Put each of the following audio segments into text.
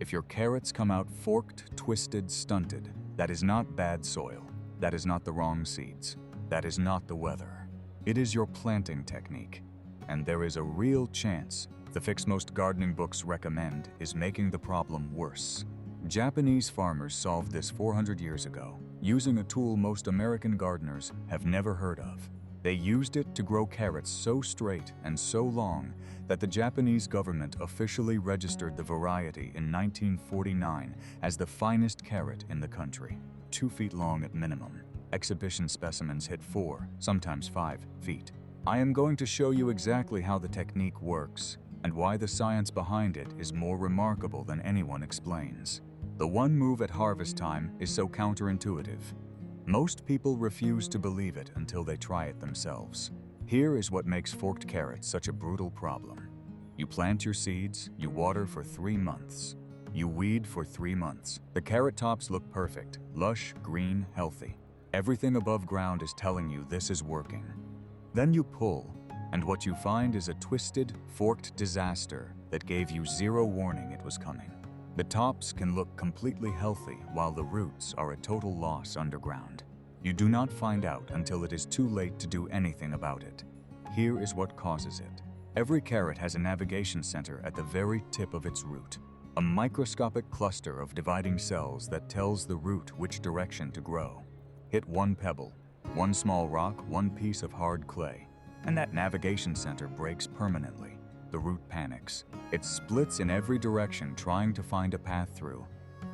If your carrots come out forked, twisted, stunted, that is not bad soil. That is not the wrong seeds. That is not the weather. It is your planting technique. And there is a real chance the fix most gardening books recommend is making the problem worse. Japanese farmers solved this 400 years ago, using a tool most American gardeners have never heard of. They used it to grow carrots so straight and so long that the Japanese government officially registered the variety in 1949 as the finest carrot in the country, 2 feet long at minimum. Exhibition specimens hit 4, sometimes 5 feet. I am going to show you exactly how the technique works and why the science behind it is more remarkable than anyone explains. The one move at harvest time is so counterintuitive. Most people refuse to believe it until they try it themselves. Here is what makes forked carrots such a brutal problem. You plant your seeds, you water for 3 months. You weed for 3 months. The carrot tops look perfect, lush, green, healthy. Everything above ground is telling you this is working. Then you pull, and what you find is a twisted, forked disaster that gave you zero warning it was coming. The tops can look completely healthy while the roots are a total loss underground. You do not find out until it is too late to do anything about it. Here is what causes it. Every carrot has a navigation center at the very tip of its root, a microscopic cluster of dividing cells that tells the root which direction to grow. Hit one pebble, one small rock, one piece of hard clay, and that navigation center breaks permanently. The root panics. It splits in every direction trying to find a path through,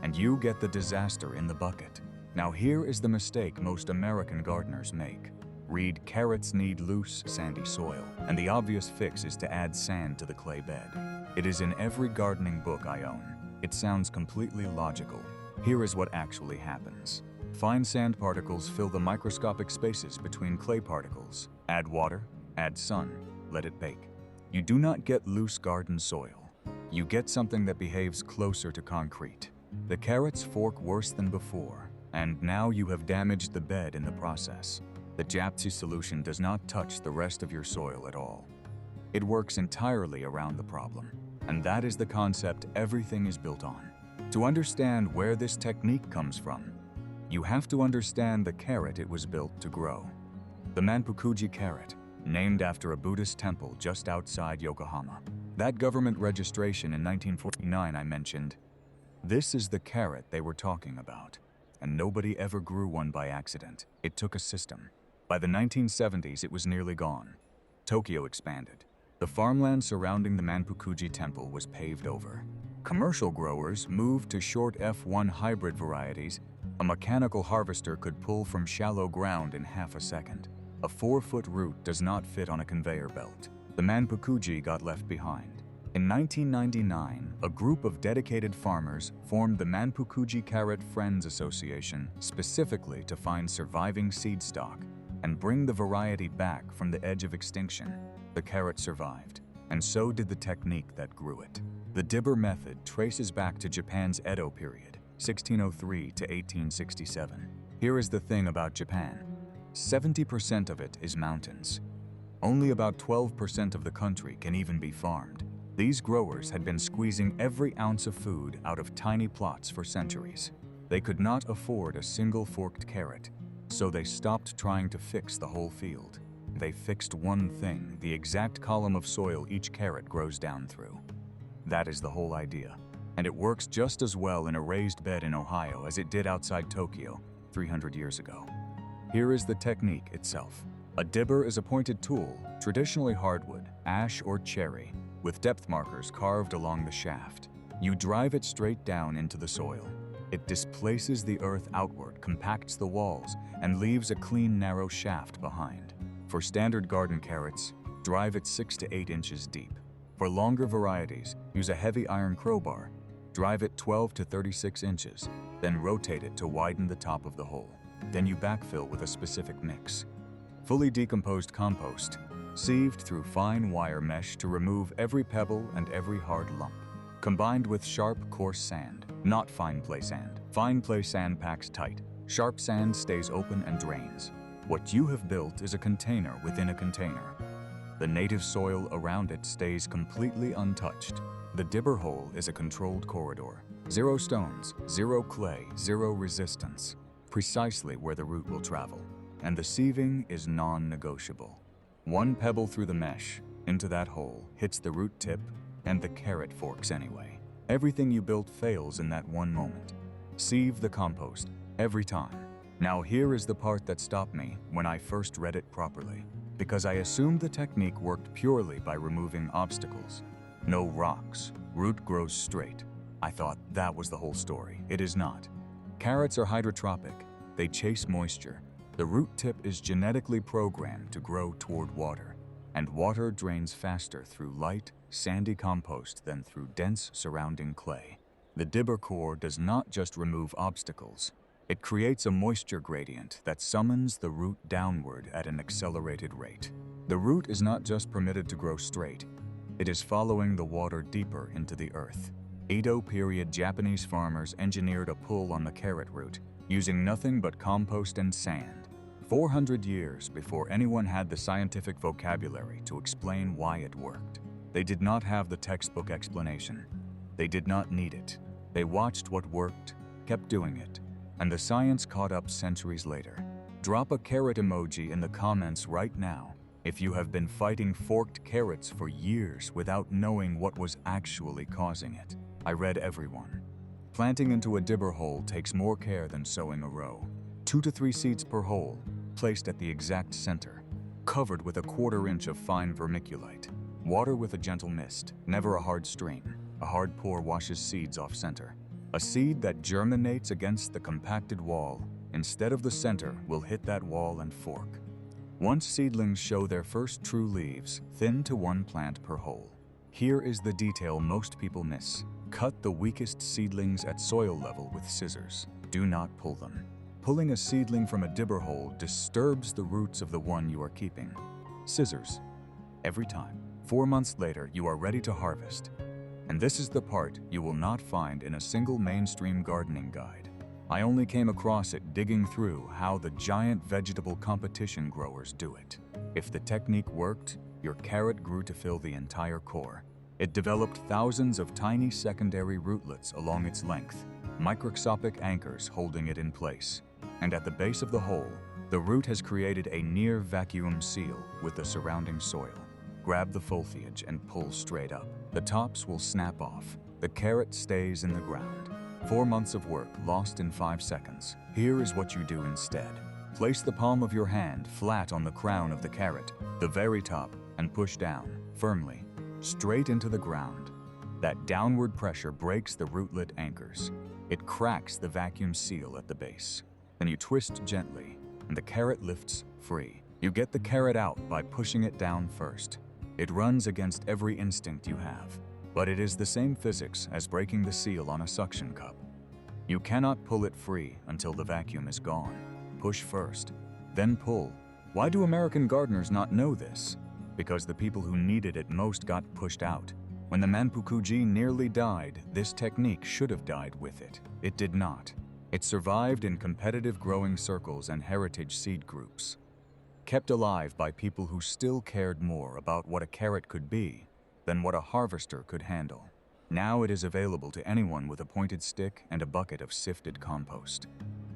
and you get the disaster in the bucket. Now here is the mistake most American gardeners make. Read carrots need loose, sandy soil, and the obvious fix is to add sand to the clay bed. It is in every gardening book I own. It sounds completely logical. Here is what actually happens. Fine sand particles fill the microscopic spaces between clay particles. Add water, add sun, let it bake. You do not get loose garden soil. You get something that behaves closer to concrete. The carrots fork worse than before, and now you have damaged the bed in the process. The Japsi solution does not touch the rest of your soil at all. It works entirely around the problem, and that is the concept everything is built on. To understand where this technique comes from, you have to understand the carrot it was built to grow. The Manpukuji carrot, named after a Buddhist temple just outside Yokohama. That government registration in 1949 I mentioned. This is the carrot they were talking about, and nobody ever grew one by accident. It took a system. By the 1970s, it was nearly gone. Tokyo expanded. The farmland surrounding the Manpukuji temple was paved over. Commercial growers moved to short F1 hybrid varieties. A mechanical harvester could pull from shallow ground in half a second. A 4-foot root does not fit on a conveyor belt. The Manpukuji got left behind. In 1999, a group of dedicated farmers formed the Manpukuji Carrot Friends Association specifically to find surviving seed stock and bring the variety back from the edge of extinction. The carrot survived, and so did the technique that grew it. The Dibber method traces back to Japan's Edo period, 1603 to 1867. Here is the thing about Japan. 70% of it is mountains. Only about 12% of the country can even be farmed. These growers had been squeezing every ounce of food out of tiny plots for centuries. They could not afford a single forked carrot, so they stopped trying to fix the whole field. They fixed one thing, the exact column of soil each carrot grows down through. That is the whole idea, and it works just as well in a raised bed in Ohio as it did outside Tokyo 300 years ago. Here is the technique itself. A dibber is a pointed tool, traditionally hardwood, ash or cherry, with depth markers carved along the shaft. You drive it straight down into the soil. It displaces the earth outward, compacts the walls, and leaves a clean, narrow shaft behind. For standard garden carrots, drive it 6 to 8 inches deep. For longer varieties, use a heavy iron crowbar. Drive it 12 to 36 inches, then rotate it to widen the top of the hole. Then you backfill with a specific mix. Fully decomposed compost, sieved through fine wire mesh to remove every pebble and every hard lump. Combined with sharp, coarse sand, not fine play sand. Fine play sand packs tight. Sharp sand stays open and drains. What you have built is a container within a container. The native soil around it stays completely untouched. The dibber hole is a controlled corridor. 0 stones, 0 clay, 0 resistance. Precisely where the root will travel. And the sieving is non-negotiable. 1 pebble through the mesh, into that hole, hits the root tip, and the carrot forks anyway. Everything you built fails in that one moment. Sieve the compost, every time. Now here is the part that stopped me when I first read it properly, because I assumed the technique worked purely by removing obstacles. No rocks, root grows straight. I thought that was the whole story. It is not. Carrots are hydrotropic. They chase moisture. The root tip is genetically programmed to grow toward water, and water drains faster through light, sandy compost than through dense surrounding clay. The Dibber core does not just remove obstacles. It creates a moisture gradient that summons the root downward at an accelerated rate. The root is not just permitted to grow straight. It is following the water deeper into the earth. Edo period Japanese farmers engineered a pull on the carrot root, using nothing but compost and sand. 400 years before anyone had the scientific vocabulary to explain why it worked. They did not have the textbook explanation. They did not need it. They watched what worked, kept doing it, and the science caught up centuries later. Drop a carrot emoji in the comments right now if you have been fighting forked carrots for years without knowing what was actually causing it. I read everyone. Planting into a Dibber hole takes more care than sowing a row. 2 to 3 seeds per hole, placed at the exact center, covered with a 1/4 inch of fine vermiculite. Water with a gentle mist, never a hard stream. A hard pour washes seeds off center. A seed that germinates against the compacted wall, instead of the center, will hit that wall and fork. Once seedlings show their first true leaves, thin to 1 plant per hole. Here is the detail most people miss. Cut the weakest seedlings at soil level with scissors. Do not pull them. Pulling a seedling from a Dibber hole disturbs the roots of the one you are keeping. Scissors. Every time. 4 months later, you are ready to harvest. And this is the part you will not find in a single mainstream gardening guide. I only came across it digging through how the giant vegetable competition growers do it. If the technique worked, your carrot grew to fill the entire core. It developed thousands of tiny secondary rootlets along its length, microscopic anchors holding it in place. And at the base of the hole, the root has created a near vacuum seal with the surrounding soil. Grab the foliage and pull straight up. The tops will snap off. The carrot stays in the ground. 4 months of work lost in 5 seconds. Here is what you do instead. Place the palm of your hand flat on the crown of the carrot, the very top, and push down, firmly, straight into the ground. That downward pressure breaks the rootlet anchors. It cracks the vacuum seal at the base. Then you twist gently, and the carrot lifts free. You get the carrot out by pushing it down first. It runs against every instinct you have, but it is the same physics as breaking the seal on a suction cup. You cannot pull it free until the vacuum is gone. Push first, then pull. Why do American gardeners not know this? Because the people who needed it most got pushed out. When the Manpukuji nearly died, this technique should have died with it. It did not. It survived in competitive growing circles and heritage seed groups, kept alive by people who still cared more about what a carrot could be than what a harvester could handle. Now it is available to anyone with a pointed stick and a bucket of sifted compost.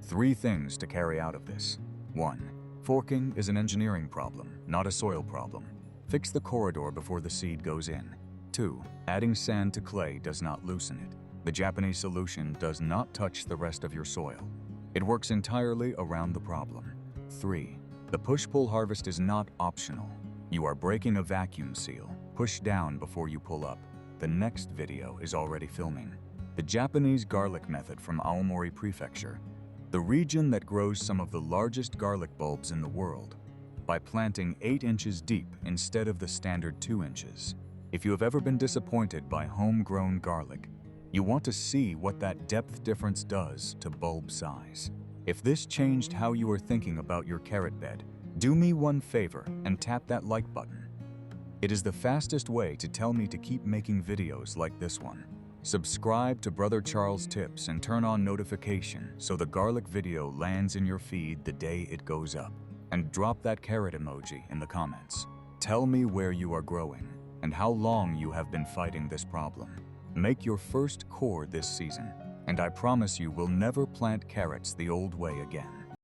3 things to carry out of this. 1. Forking is an engineering problem, not a soil problem. Fix the corridor before the seed goes in. 2. Adding sand to clay does not loosen it. The Japanese solution does not touch the rest of your soil. It works entirely around the problem. 3. The push-pull harvest is not optional. You are breaking a vacuum seal. Push down before you pull up. The next video is already filming. The Japanese garlic method from Aomori Prefecture, the region that grows some of the largest garlic bulbs in the world, by planting 8 inches deep instead of the standard 2 inches. If you have ever been disappointed by homegrown garlic, you want to see what that depth difference does to bulb size. If this changed how you are thinking about your carrot bed, do me one favor and tap that like button. It is the fastest way to tell me to keep making videos like this one. Subscribe to Brother Charles Tips and turn on notification so the garlic video lands in your feed the day it goes up. And drop that carrot emoji in the comments. Tell me where you are growing and how long you have been fighting this problem. Make your first core this season, and I promise you will never plant carrots the old way again.